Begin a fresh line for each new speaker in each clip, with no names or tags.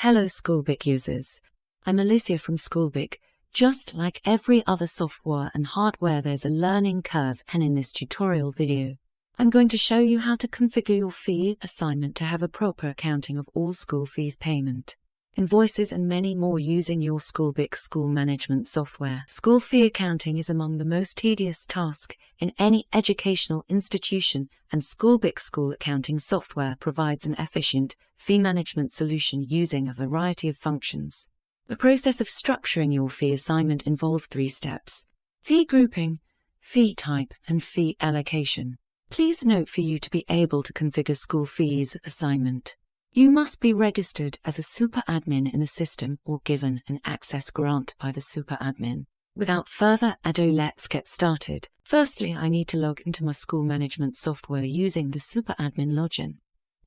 Hello schoolBic users. I'm Alicia from schoolBic. Just like every other software and hardware, there's a learning curve, and in this tutorial video, I'm going to show you how to configure your fee assignment to have a proper accounting of all school fees payment, invoices and many more using your schoolBic school management software. School fee accounting is among the most tedious tasks in any educational institution, and schoolBic school accounting software provides an efficient fee management solution using a variety of functions. The process of structuring your fee assignment involves 3 steps: fee grouping, fee type, and fee allocation. Please note, for you to be able to configure school fees assignment, you must be registered as a super admin in the system or given an access grant by the super admin. Without further ado, let's get started. Firstly, I need to log into my school management software using the super admin login.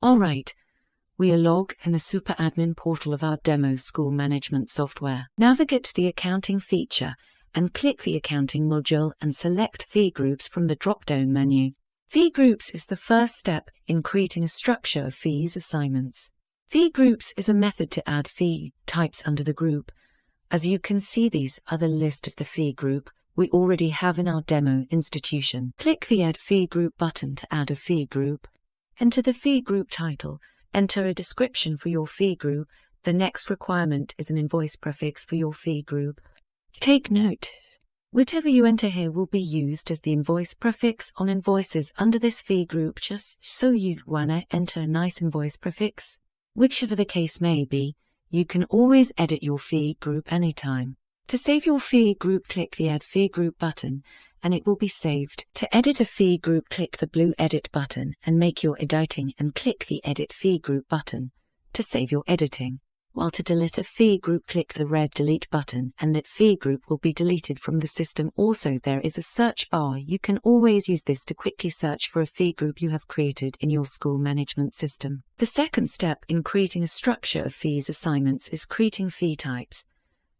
Alright, we are logged in the super admin portal of our demo school management software. Navigate to the accounting feature and click the accounting module and select fee groups from the drop-down menu. Fee groups is the first step in creating a structure of fees assignments. Fee groups is a method to add fee types under the group. As you can see, these are the list of the fee group we already have in our demo institution. Click the Add Fee Group button to add a fee group. Enter the fee group title. Enter a description for your fee group. The next requirement is an invoice prefix for your fee group. Take note, whatever you enter here will be used as the invoice prefix on invoices under this fee group, just so you wanna enter a nice invoice prefix. Whichever the case may be, you can always edit your fee group anytime. To save your fee group, click the Add Fee Group button and it will be saved. To edit a fee group, click the blue Edit button and make your editing, and click the Edit Fee Group button to save your editing. While to delete a fee group, click the red Delete button and that fee group will be deleted from the system. Also, there is a search bar. You can always use this to quickly search for a fee group you have created in your school management system. The second step in creating a structure of fees assignments is creating fee types.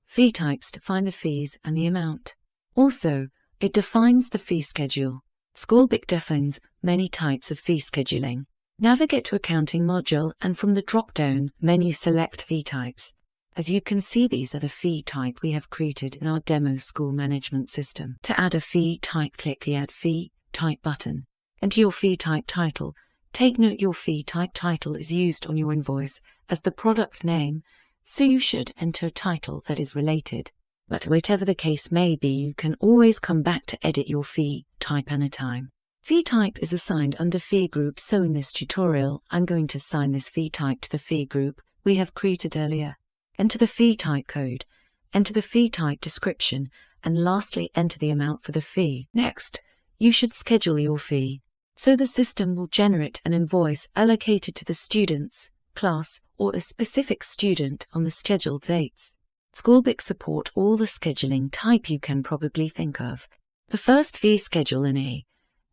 Fee types define the fees and the amount. Also, it defines the fee schedule. schoolBic defines many types of fee scheduling. Navigate to Accounting module and from the drop-down menu select Fee Types. As you can see, these are the fee type we have created in our demo school management system. To add a fee type, click the Add Fee Type button. Enter your fee type title. Take note, your fee type title is used on your invoice as the product name, so you should enter a title that is related. But whatever the case may be, you can always come back to edit your fee type anytime. Fee type is assigned under fee group, so in this tutorial I'm going to assign this fee type to the fee group we have created earlier. Enter the fee type code, enter the fee type description, and lastly enter the amount for the fee. Next, you should schedule your fee, so the system will generate an invoice allocated to the student's class or a specific student on the scheduled dates. schoolBic support all the scheduling type you can probably think of. The first fee schedule in A.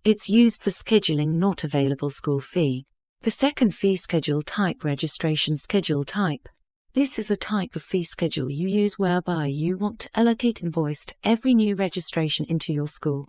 It's used for scheduling not available school fee. The second fee schedule type, registration schedule type. This is a type of fee schedule you use whereby you want to allocate invoice to every new registration into your school.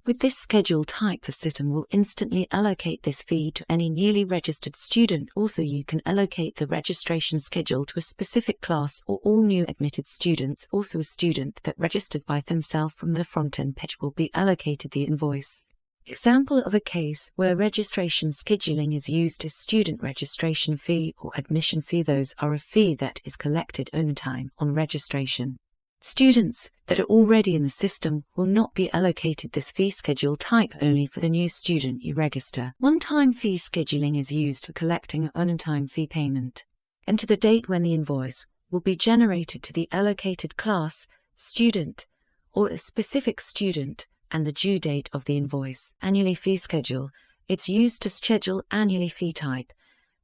With this schedule type, the system will instantly allocate this fee to any newly registered student. Also, you can allocate the registration schedule to a specific class or all new admitted students. Also, a student that registered by themselves from the front-end page will be allocated the invoice. Example of a case where registration scheduling is used is student registration fee or admission fee. Those are a fee that is collected on time on registration. Students that are already in the system will not be allocated this fee schedule type, only for the new student you register. One-time fee scheduling is used for collecting an on-time fee payment. Enter the date when the invoice will be generated to the allocated class, student, or a specific student, and the due date of the invoice. Annually fee schedule. It's used to schedule annually fee type.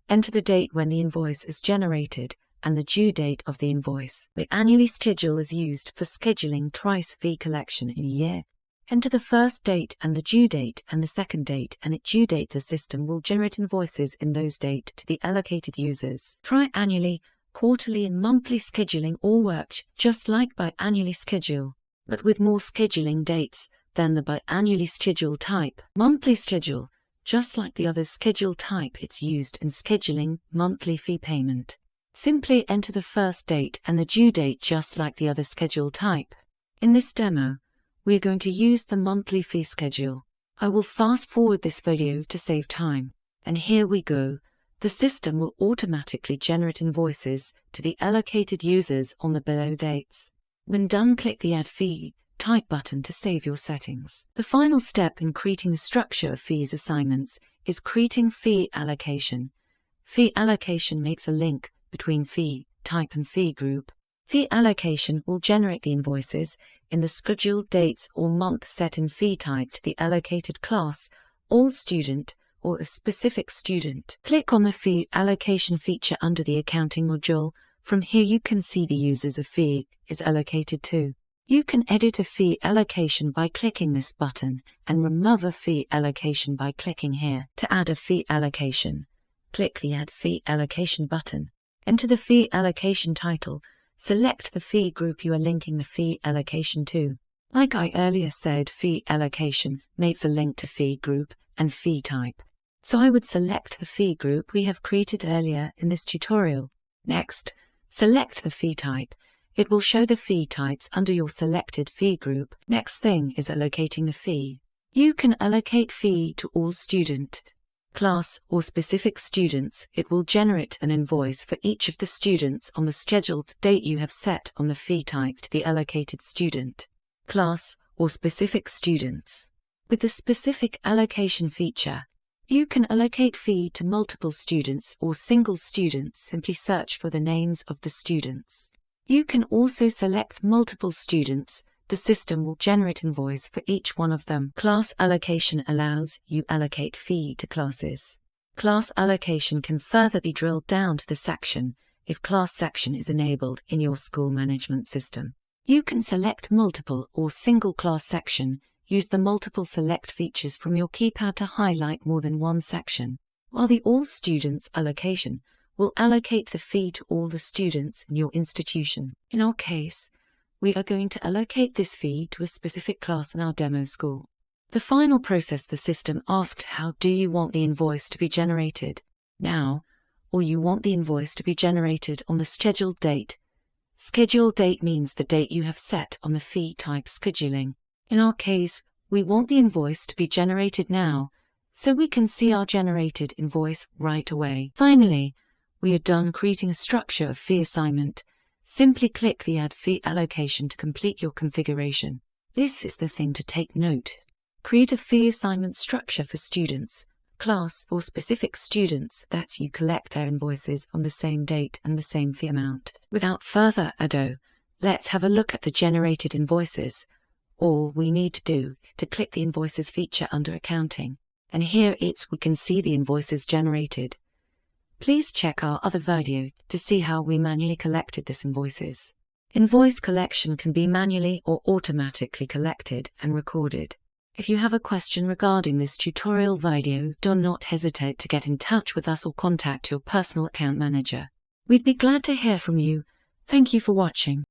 Enter the date when the invoice is generated and the due date of the invoice. The annually schedule is used for scheduling twice fee collection in a year. Enter the first date and the due date and the second date and its due date. The system will generate invoices in those dates to the allocated users. Try annually, quarterly and monthly scheduling all work just like biannually schedule, but with more scheduling dates than the biannually schedule type. Monthly schedule. Just like the other schedule type, it's used in scheduling monthly fee payment. Simply enter the first date and the due date just like the other schedule type. In this demo, we are going to use the monthly fee schedule. I will fast forward this video to save time. And here we go. The system will automatically generate invoices to the allocated users on the below dates. When done, click the Add Fee Type button to save your settings. The final step in creating the structure of fees assignments is creating fee allocation. Fee allocation makes a link between fee type and fee group. Fee allocation will generate the invoices in the scheduled dates or month set in fee type to the allocated class, all student, or a specific student. Click on the fee allocation feature under the accounting module. From here you can see the users a fee is allocated to. You can edit a fee allocation by clicking this button and remove a fee allocation by clicking here. To add a fee allocation, click the Add Fee Allocation button. Enter the fee allocation title. Select the fee group you are linking the fee allocation to. Like I earlier said, fee allocation makes a link to fee group and fee type. So I would select the fee group we have created earlier in this tutorial. Next, select the fee type. It will show the fee types under your selected fee group. Next thing is allocating the fee. You can allocate fee to all student, class, or specific students. It will generate an invoice for each of the students on the scheduled date you have set on the fee type to the allocated student, class, or specific students. With the specific allocation feature, you can allocate fee to multiple students or single students. Simply search for the names of the students. You can also select multiple students. The system will generate invoice for each one of them. Class allocation allows you allocate fee to classes. Class allocation can further be drilled down to the section if class section is enabled in your school management system. You can select multiple or single class section. Use the multiple select features from your keypad to highlight more than one section, while the all students allocation will allocate the fee to all the students in your institution. In our case, we are going to allocate this fee to a specific class in our demo school. The final process, the system asked, how do you want the invoice to be generated now, or you want the invoice to be generated on the scheduled date. Scheduled date means the date you have set on the fee type scheduling. In our case, we want the invoice to be generated now, so we can see our generated invoice right away. Finally, we are done creating a structure of fee assignment. Simply click the Add Fee Allocation to complete your configuration. This is the thing to take note. Create a fee assignment structure for students, class, or specific students that you collect their invoices on the same date and the same fee amount. Without further ado, let's have a look at the generated invoices. All we need to do is to click the Invoices feature under Accounting, and here we can see the invoices generated. Please check our other video to see how we manually collected these invoices. Invoice collection can be manually or automatically collected and recorded. If you have a question regarding this tutorial video, do not hesitate to get in touch with us or contact your personal account manager. We'd be glad to hear from you. Thank you for watching.